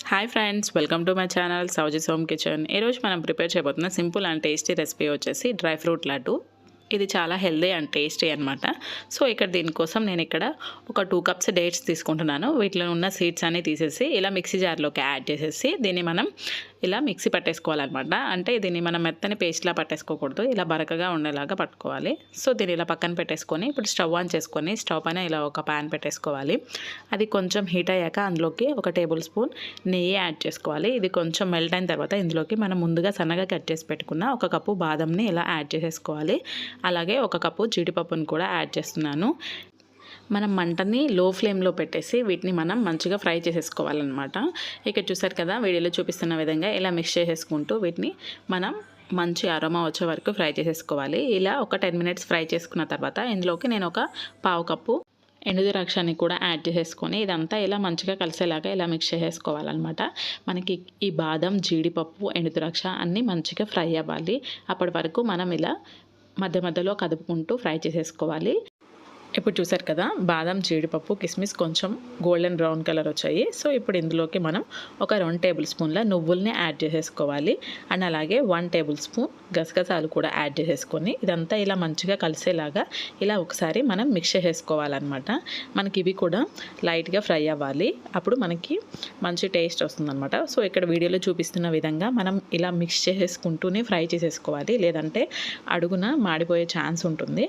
Hi friends, welcome to my channel Sowji's home kitchen. ఈరోజు మనం prepare చేయబోతున్న సింపుల్ అండ్ టేస్టీ రెసిపీ వచ్చేసి dry fruit laddu. ఇది చాలా హెల్దీ అండ్ టేస్టీ అనమాట. సో ఇక్కడ దీనికోసం నేను ఇక్కడ ఒక 2 కప్స్ డేట్స్ తీసుకుంటున్నాను. వీటిలో ఉన్న సీడ్స్ అన్నీ తీసేసి ఇలా మిక్సీ జార్లోకి యాడ్ చేసేసి దీన్ని మనం ఇలా మిక్సీ పట్టేసుకోవాలన్నమాట. అంటే దీన్ని మనం మెత్తని పేస్ట్లా పట్టేసుకోకూడదు, ఇలా బరకగా ఉండేలాగా పట్టుకోవాలి. సో దీన్ని ఇలా పక్కన పెట్టేసుకొని ఇప్పుడు స్టవ్ ఆన్ చేసుకొని స్టవ్ పైన ఇలా ఒక ప్యాన్ పెట్టేసుకోవాలి. అది కొంచెం హీట్ అయ్యాక అందులోకి ఒక టేబుల్ స్పూన్ నెయ్యి యాడ్ చేసుకోవాలి. ఇది కొంచెం మెల్ట్ అయిన తర్వాత ఇందులోకి మనం ముందుగా సన్నగా కట్ చేసి పెట్టుకున్న ఒక కప్పు బాదంని ఇలా యాడ్ చేసేసుకోవాలి. అలాగే ఒక కప్పు జీడిపప్పును కూడా యాడ్ చేస్తున్నాను. మనం మంటని లో ఫ్లేమ్లో పెట్టేసి వీటిని మనం మంచిగా ఫ్రై చేసేసుకోవాలన్నమాట. ఇక్కడ చూసారు కదా, వీడియోలో చూపిస్తున్న విధంగా ఇలా మిక్స్ చేసేసుకుంటూ వీటిని మనం మంచి అరోమా వచ్చే వరకు ఫ్రై చేసేసుకోవాలి. ఇలా ఒక 10 మినిట్స్ ఫ్రై చేసుకున్న తర్వాత ఇందులోకి నేను ఒక పావు కప్పు ఎండుద్రాక్షని కూడా యాడ్ చేసేసుకొని ఇదంతా ఇలా మంచిగా కలిసేలాగా ఇలా మిక్స్ చేసేసుకోవాలన్నమాట. మనకి ఈ బాదం, జీడిపప్పు, ఎండుద్రాక్ష అన్నీ మంచిగా ఫ్రై అవ్వాలి. అప్పటి వరకు మనం ఇలా మధ్య మధ్యలో కదుపుకుంటూ ఫ్రై చేసేసుకోవాలి. ఇప్పుడు చూసారు కదా, బాదం, జీడిపప్పు, కిస్మిస్ కొంచెం గోల్డెన్ బ్రౌన్ కలర్ వచ్చాయి. సో ఇప్పుడు ఇందులోకి మనం ఒక 2 టేబుల్ స్పూన్ల నువ్వుల్ని యాడ్ చేసేసుకోవాలి. అండ్ అలాగే 1 టేబుల్ స్పూన్ గసగసాలు కూడా యాడ్ చేసేసుకొని ఇదంతా ఇలా మంచిగా కలిసేలాగా ఇలా ఒకసారి మనం మిక్స్ చేసేసుకోవాలన్నమాట. మనకి ఇవి కూడా లైట్గా ఫ్రై అవ్వాలి, అప్పుడు మనకి మంచి టేస్ట్ వస్తుందన్నమాట. సో ఇక్కడ వీడియోలో చూపిస్తున్న విధంగా మనం ఇలా మిక్స్ చేసేసుకుంటూనే ఫ్రై చేసేసుకోవాలి, లేదంటే అడుగున మాడిపోయే ఛాన్స్ ఉంటుంది.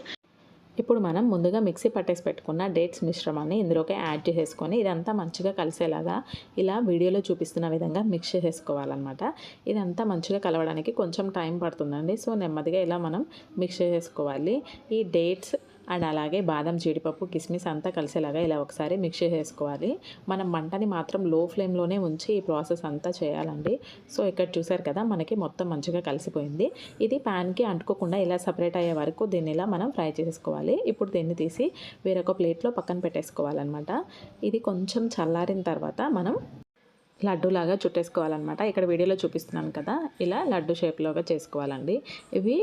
ఇప్పుడు మనం ముందుగా మిక్సీ పట్టేసి పెట్టుకున్న డేట్స్ మిశ్రమాన్ని ఇందులోకి యాడ్ చేసేసుకొని ఇదంతా మంచిగా కలిసేలాగా ఇలా వీడియోలో చూపిస్తున్న విధంగా మిక్స్ చేసేసుకోవాలన్నమాట. ఇదంతా మంచిగా కలవడానికి కొంచెం టైం పడుతుందండి. సో నెమ్మదిగా ఇలా మనం మిక్స్ చేసేసుకోవాలి. ఈ డేట్స్ అండ్ అలాగే బాదం, జీడిపప్పు, కిస్మిస్ అంతా కలిసేలాగా ఇలా ఒకసారి మిక్స్ చేసేసుకోవాలి. మనం మంటని మాత్రం లో ఫ్లేమ్లోనే ఉంచి ఈ ప్రాసెస్ అంతా చేయాలండి. సో ఇక్కడ చూసారు కదా, మనకి మొత్తం మంచిగా కలిసిపోయింది. ఇది ప్యాన్కి అంటుకోకుండా ఇలా సపరేట్ అయ్యే వరకు దీన్ని ఇలా మనం ఫ్రై చేసేసుకోవాలి. ఇప్పుడు దీన్ని తీసి వేరొక ప్లేట్లో పక్కన పెట్టేసుకోవాలన్నమాట. ఇది కొంచెం చల్లారిన తర్వాత మనం లడ్డూలాగా చుట్టేసుకోవాలన్నమాట. ఇక్కడ వీడియోలో చూపిస్తున్నాను కదా, ఇలా లడ్డు షేప్లోగా చేసుకోవాలండి. ఇవి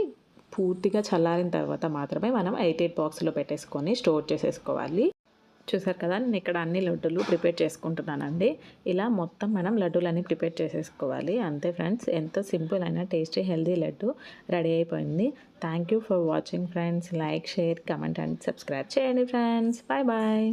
పూర్తిగా చల్లారిన తర్వాత మాత్రమే మనం 8 బాక్స్లో పెట్టేసుకొని స్టోర్ చేసేసుకోవాలి. చూసారు కదా, నేను ఇక్కడ అన్ని లడ్డూలు ప్రిపేర్ చేసుకుంటున్నానండి. ఇలా మొత్తం మనం లడ్డూలన్నీ ప్రిపేర్ చేసేసుకోవాలి. అంతే ఫ్రెండ్స్, ఎంతో సింపుల్ అయిన టేస్టీ హెల్దీ లడ్డు రెడీ అయిపోయింది. Thank you for watching friends. Like, share, comment and subscribe చేయండి ఫ్రెండ్స్. Bye bye.